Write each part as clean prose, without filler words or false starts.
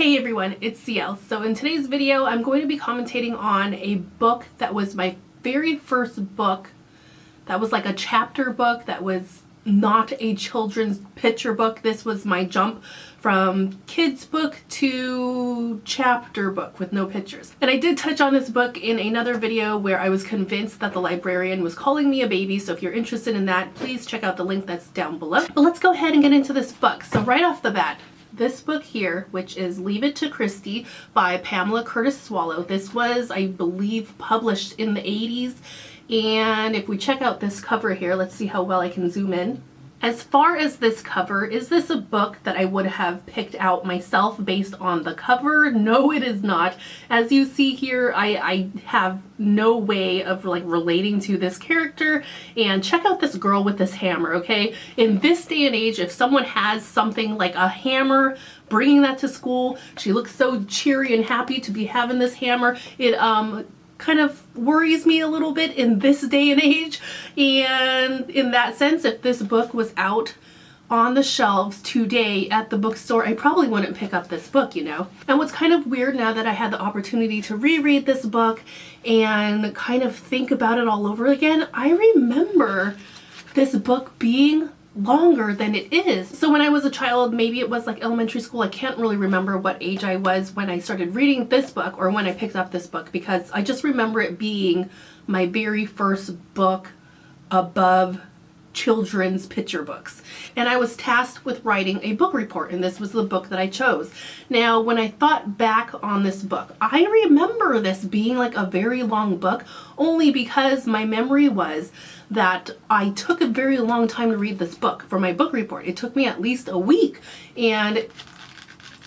Hey everyone, it's CL. So in today's video, I'm going to be commentating on a book that was my very first book. That was like a chapter book that was not a children's picture book. This was my jump from kids book to chapter book with no pictures. And I did touch on this book in another video where I was convinced that the librarian was calling me a baby. So if you're interested in that, please check out the link that's down below. But let's go ahead and get into this book. So right off the bat, this book here, which is Leave It to Christie by Pamela Curtis Swallow. This was, I believe, published in the 80s. And if we check out this cover here, let's see how well I can zoom in. As far as this cover, is this a book that I would have picked out myself based on the cover? No, it is not. As you see here, I have no way of like relating to this character. And check out this girl with this hammer, okay? In this day and age, if someone has something like a hammer, bringing that to school, she looks so cheery and happy to be having this hammer. It kind of worries me a little bit in this day and age. And in that sense, if this book was out on the shelves today at the bookstore, I probably wouldn't pick up this book, you know. And what's kind of weird now that I had the opportunity to reread this book and kind of think about it all over again, I remember this book being longer than it is. So when I was a child, maybe it was like elementary school, I can't really remember what age I was when I started reading this book or when I picked up this book, because I just remember it being my very first book above children's picture books. And I was tasked with writing a book report, and this was the book that I chose. Now, when I thought back on this book, I remember this being like a very long book, only because my memory was that I took a very long time to read this book for my book report. It took me at least a week. And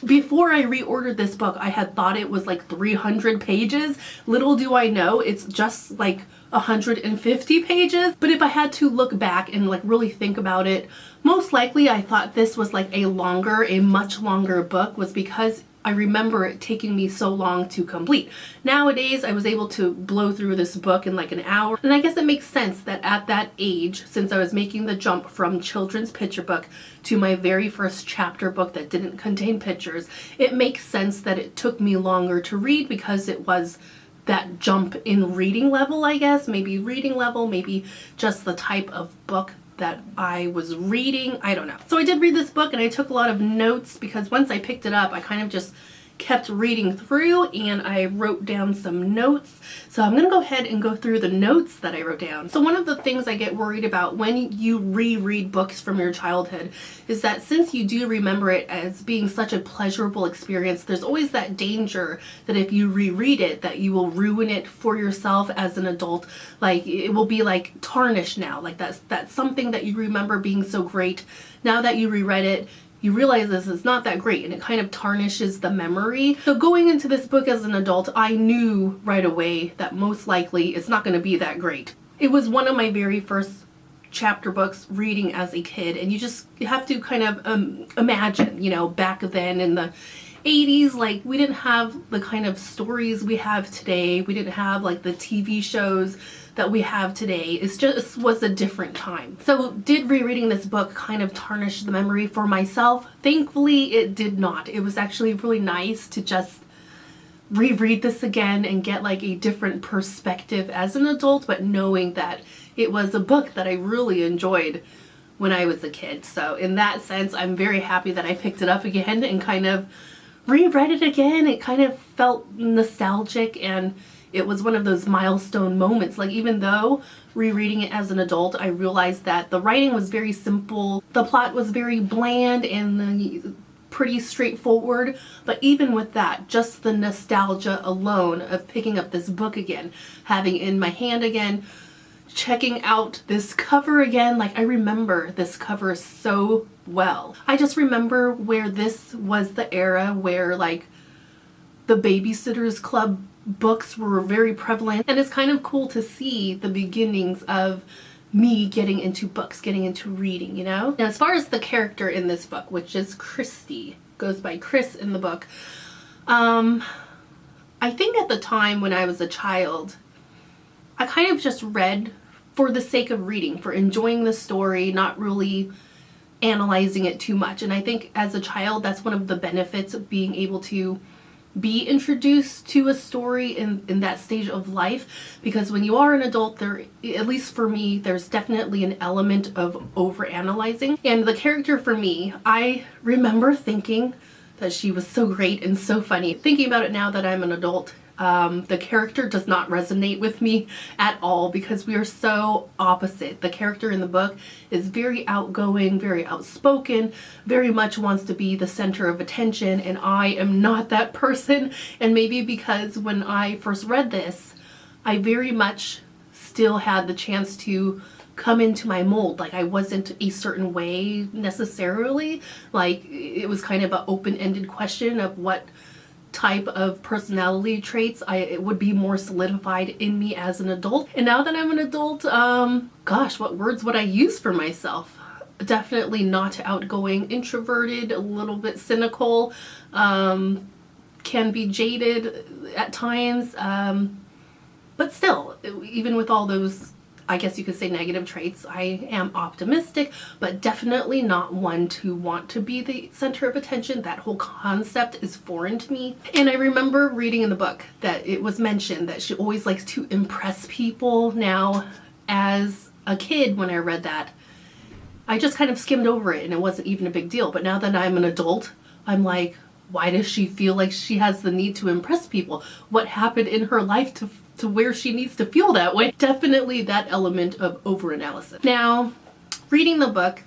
before I reordered this book, I had thought it was like 300 pages. Little do I know, it's just like 150 pages. But if I had to look back and like really think about it, most likely I thought this was like a much longer book, was because I remember it taking me so long to complete. Nowadays, I was able to blow through this book in like an hour. And I guess it makes sense that at that age, since I was making the jump from children's picture book to my very first chapter book that didn't contain pictures, it makes sense that it took me longer to read, because it was that jump in reading level, I guess. Maybe reading level, maybe just the type of book that I was reading. I don't know. So I did read this book and I took a lot of notes, because once I picked it up, I kind of just kept reading through and I wrote down some notes. So I'm going to go ahead and go through the notes that I wrote down. So one of the things I get worried about when you reread books from your childhood is that since you do remember it as being such a pleasurable experience, there's always that danger that if you reread it, that you will ruin it for yourself as an adult. Like it will be like tarnished now. Like that's something that you remember being so great. Now that you reread it, you realize this is not that great, and it kind of tarnishes the memory. So going into this book as an adult, I knew right away that most likely it's not going to be that great. It was one of my very first chapter books reading as a kid, and you have to kind of imagine, you know, back then in the 80s, like we didn't have the kind of stories we have today. We didn't have like the TV shows that we have today. It just was a different time. So did rereading this book kind of tarnish the memory for myself? Thankfully, it did not. It was actually really nice to just reread this again and get like a different perspective as an adult, but knowing that it was a book that I really enjoyed when I was a kid. So in that sense, I'm very happy that I picked it up again and kind of reread it again. It kind of felt nostalgic, and it was one of those milestone moments. Like even though rereading it as an adult, I realized that the writing was very simple, the plot was very bland and pretty straightforward, but even with that, just the nostalgia alone of picking up this book again, having it in my hand again, checking out this cover again, like I remember this cover so well. I just remember where this was the era where like the Babysitter's Club books were very prevalent, and it's kind of cool to see the beginnings of me getting into books, getting into reading, you know? Now, as far as the character in this book, which is Christy, goes by Chris in the book, I think at the time when I was a child, I kind of just read for the sake of reading, for enjoying the story, not really analyzing it too much. And I think as a child, that's one of the benefits of being able to be introduced to a story in that stage of life, because when you are an adult, there, at least for me, there's definitely an element of overanalyzing. And the character for me, I remember thinking that she was so great and so funny. Thinking about it now that I'm an adult, the character does not resonate with me at all because we are so opposite. The character in the book is very outgoing, very outspoken, very much wants to be the center of attention, and I am not that person. And maybe because when I first read this, I very much still had the chance to come into my mold. Like, I wasn't a certain way necessarily. Like, it was kind of an open-ended question of what type of personality traits it would be more solidified in me as an adult. And now that I'm an adult, gosh, what words would I use for myself? Definitely not outgoing, introverted, a little bit cynical, can be jaded at times, but still, even with all those, I guess you could say, negative traits, I am optimistic, but definitely not one to want to be the center of attention. That whole concept is foreign to me. And I remember reading in the book that it was mentioned that she always likes to impress people. Now, as a kid, when I read that, I just kind of skimmed over it and it wasn't even a big deal. But now that I'm an adult, I'm like, why does she feel like she has the need to impress people? What happened in her life to where she needs to feel that way? Definitely that element of overanalysis. Now, reading the book,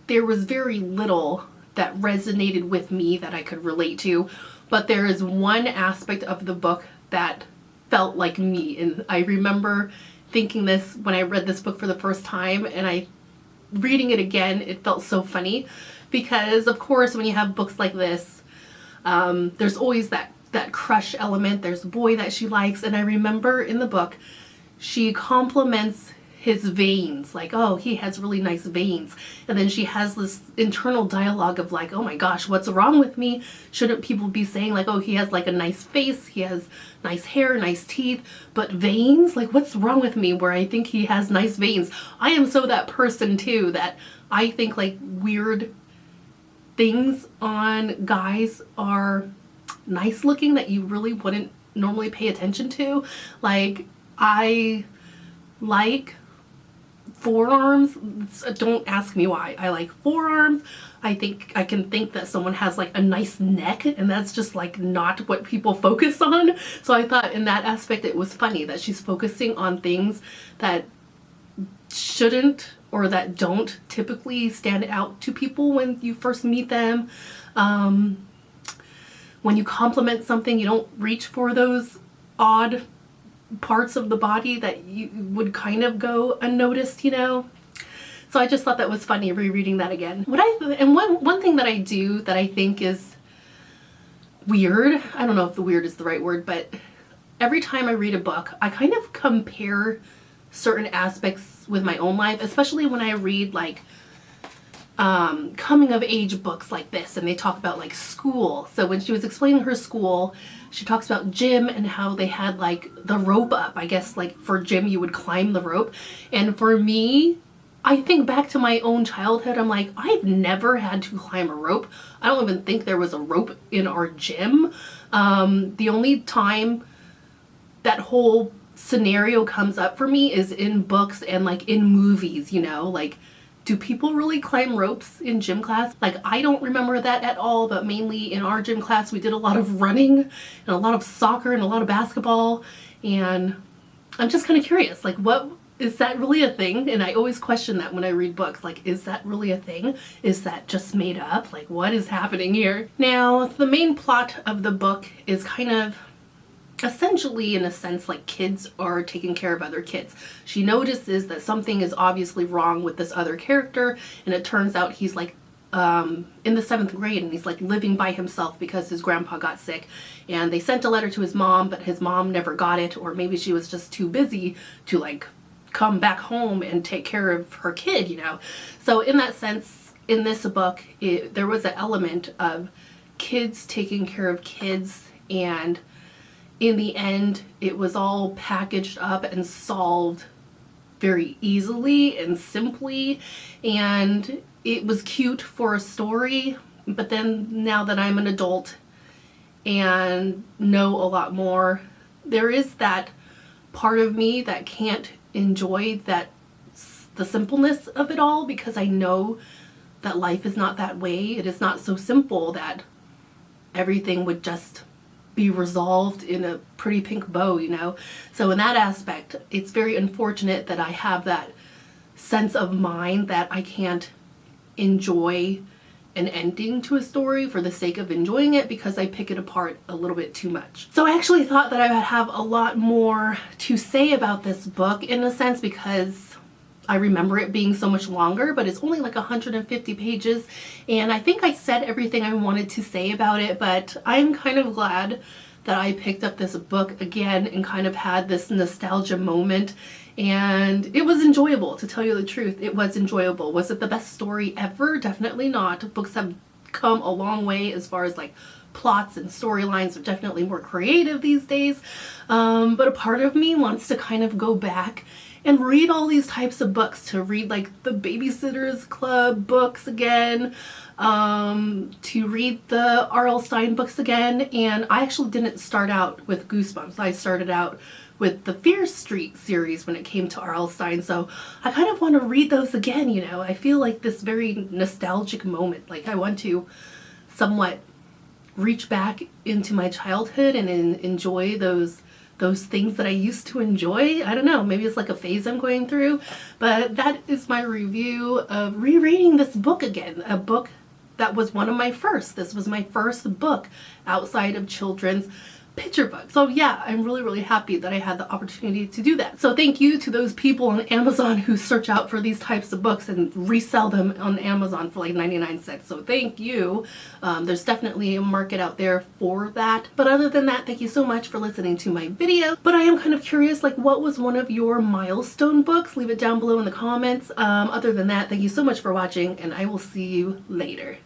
there was very little that resonated with me that I could relate to, but there is one aspect of the book that felt like me. And I remember thinking this when I read this book for the first time, and reading it again, it felt so funny because, of course, when you have books like this, there's always that crush element. There's a boy that she likes, and I remember in the book she compliments his veins, like, oh, he has really nice veins, and then she has this internal dialogue of like, oh my gosh, what's wrong with me? Shouldn't people be saying like, oh, he has like a nice face, he has nice hair, nice teeth, but veins, like, what's wrong with me where I think he has nice veins? I am so that person too, that I think like weird things on guys are nice looking that you really wouldn't normally pay attention to. Like, I like forearms. Don't ask me why. I like forearms. I think I can think that someone has like a nice neck, and that's just like not what people focus on. So I thought in that aspect it was funny that she's focusing on things that shouldn't or that don't typically stand out to people when you first meet them. When you compliment something, you don't reach for those odd parts of the body that you would kind of go unnoticed, you know? So I just thought that was funny rereading that again. One thing that I do that I think is weird, I don't know if the weird is the right word, but every time I read a book, I kind of compare certain aspects with my own life, especially when I read like coming of age books like this, and they talk about like school. So when she was explaining her school, she talks about gym and how they had like the rope up. I guess like for gym you would climb the rope, and for me, I think back to my own childhood. I'm like, I've never had to climb a rope. I don't even think there was a rope in our gym. The only time that whole scenario comes up for me is in books and like in movies, you know, like, do people really climb ropes in gym class? Like, I don't remember that at all, but mainly in our gym class, we did a lot of running and a lot of soccer and a lot of basketball. And I'm just kind of curious, like, what is that really a thing? And I always question that when I read books, like, is that really a thing? Is that just made up? Like, what is happening here? Now, the main plot of the book is kind of essentially, in a sense, like kids are taking care of other kids. She notices that something is obviously wrong with this other character, and it turns out he's like in the 7th grade, and he's like living by himself because his grandpa got sick, and they sent a letter to his mom, but his mom never got it, or maybe she was just too busy to like come back home and take care of her kid, you know. So in that sense, in this book, there was an element of kids taking care of kids, and in the end, it was all packaged up and solved very easily and simply. And it was cute for a story, but then now that I'm an adult and know a lot more, there is that part of me that can't enjoy the simpleness of it all, because I know that life is not that way. It is not so simple that everything would just be resolved in a pretty pink bow, you know? So in that aspect, it's very unfortunate that I have that sense of mind that I can't enjoy an ending to a story for the sake of enjoying it, because I pick it apart a little bit too much. So I actually thought that I would have a lot more to say about this book, in a sense, because I remember it being so much longer, but it's only like 150 pages, and I think I said everything I wanted to say about it. But I'm kind of glad that I picked up this book again and kind of had this nostalgia moment, and it was enjoyable, to tell you the truth. It was enjoyable. Was it the best story ever? Definitely not. Books have come a long way as far as like plots and storylines are definitely more creative these days, but a part of me wants to kind of go back and read all these types of books, to read like the Babysitter's Club books again, to read the R.L. Stine books again. And I actually didn't start out with Goosebumps. I started out with the Fear Street series when it came to R.L. Stine, so I kind of want to read those again, you know. I feel like this very nostalgic moment, like I want to somewhat reach back into my childhood and enjoy those things that I used to enjoy. I don't know, maybe it's like a phase I'm going through, but that is my review of rereading this book again, a book that was one of my first. This was my first book outside of children's picture book. So yeah, I'm really happy that I had the opportunity to do that. So thank you to those people on Amazon who search out for these types of books and resell them on Amazon for like 99 cents. So thank you. There's definitely a market out there for that. But other than that, thank you so much for listening to my video. But I am kind of curious, like, what was one of your milestone books? Leave it down below in the comments. Other than that, thank you so much for watching, and I will see you later.